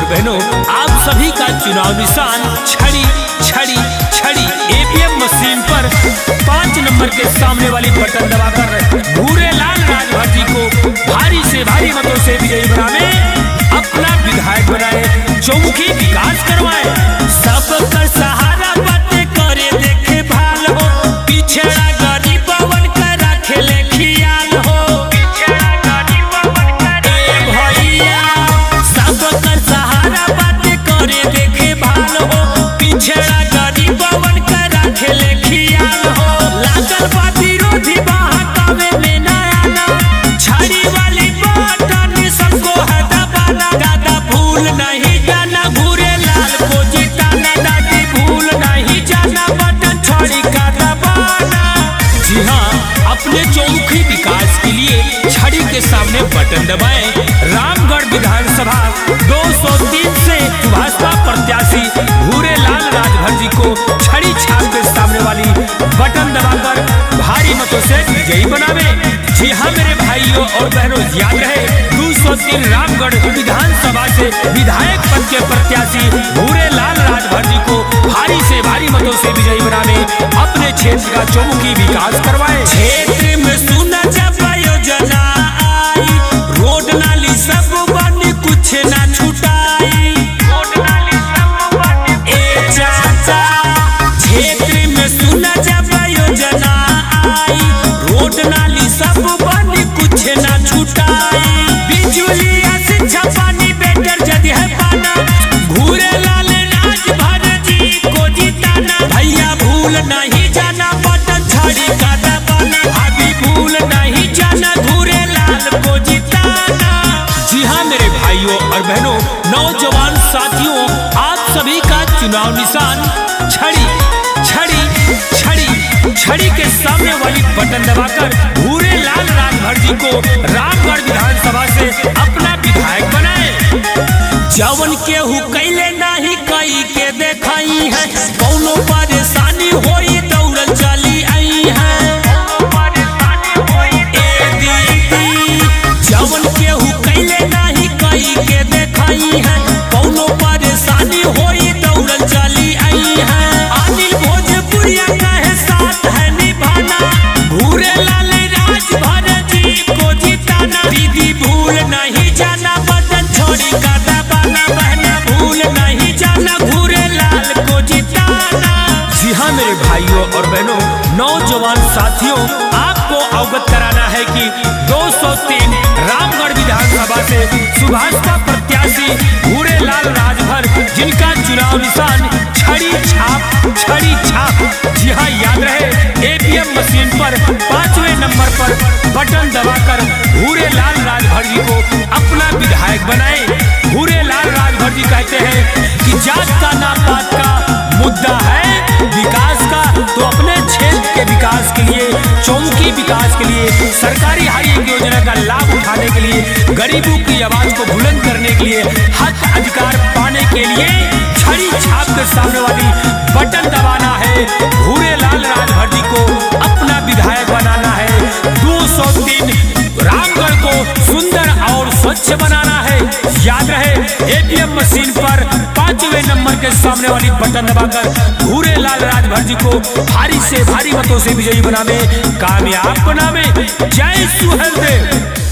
और बहनों, आप सभी का चुनाव निशान छड़ी छड़ी छड़ी ईवीएम मशीन पर 5 नंबर के सामने वाली बटन दबाकर भूरे लाल राजभर जी को भारी से भारी मतों से विजयी बनावे, अपना विधायक बनाए, चौमुखी विकास करवाए। सबका सहारा बातें करे देखे भाल हो, पिछड़ा गरीबवन का रखे ले खियाल हो। पिछड़ा गरीबवन का रखे ले खियाल हो, लागल बा विरोधी बहकावे में ना आना, छड़ी वाली बटन सबको है दबाना। दादा भूल नहीं जाना भूरे लाल को जिताना, दादी भूल नहीं जाना बटन छड़ी का दबाना। जी हाँ, अपने चौमुखी विकास के लिए छड़ी के सामने बटन दबाएं। रामगढ़ विधानसभा 203 से भाजपा प्रत्याशी भूरे लाल राजभर जी को छड़ी छाप के सामने वाली बटन दबाकर भारी मतों से विजयी बनावे। जी हाँ मेरे भाइयों और बहनों, याद रहे 203 रामगढ़ विधानसभा से विधायक पद के प्रत्याशी भूरे लाल राजभर जी को भारी से भारी मतों से विजयी बनावे, अपने क्षेत्र का चौमुखी विकास करवाए। क्षेत्र में सुना जब योजना आई, रोड नाली सब बनी कुछ ना छुटाई। क्षेत्र में सुना जब योजना आई, रोड नाली सब बनी कुछ ना छुटाई। बिजली शिक्षा पानी बेटर जदि है पाना, भूरे लाल राजभर जी को जिताना। भैया भूल नहीं जाना बटन छड़ी का दबाना, भाभी भूल नहीं जाना भूरे लाल को जिताना। जी हाँ मेरे भाइयों और बहनों, नौजवान साथियों, आप सभी का चुनाव निशान छड़ी छड़ी छड़ी छड़ी के सामने वाली बटन दबाकर भूरे लाल राजभर जी को रामगढ़ विधानसभा से अपना विधायक बनाए। जवन के कैले नहीं कई के देखाई है, कौनो परेशानी होई दौड़ल चली आई है। जवन के कैले नहीं कई के देखाई है, कौनो परेशानी होई दौड़ल चली आई है। अनिल भोजपुरिया कहे साथ है निभाना, भूरे लाल राजभर जी को जिताना। दीदी भूल नहीं जाना बटन छोड़ी का दबाना, बहना भूल नहीं जाना भूरे लाल को जिताना। जी हाँ मेरे भाइयों और बहनों, नौजवान साथियों, आपको अवगत कराना है कि 203 रामगढ़ विधानसभा से सुभाषपा प्रत्याशी भूरे लाल राजभर, जिनका चुनाव निशान छड़ी छाप। जी हाँ याद रहे, ईवीएम मशीन पर 5वें नंबर पर बटन दबाकर भूरे लाल राजभर जी को अपना विधायक बनाए। भूरे लाल राजभर जी कहते हैं कि जात का ना पात का मुद्दा है विकास का, तो अपने क्षेत्र के विकास के लिए, चौमुखी विकास के लिए, सरकारी हर एक योजना का लाभ उठाने के लिए, गरीबों की आवाज को बुलंद करने के लिए, हक अधिकार पाने के लिए छड़ी छाप के सामने वाली बटन दबाना है। भूरे लाल राजभर जी को अपना विधायक बनाना है। 203 रामगढ़ को सुंदर और स्वच्छ बनाना है। याद रहे, ईवीएम मशीन पर 5वें नंबर के सामने वाली बटन दबाकर भूरे लाल राजभर जी को भारी से भारी मतों से विजयी बनावे, कामयाब बनावे। जय सुहेलदेव।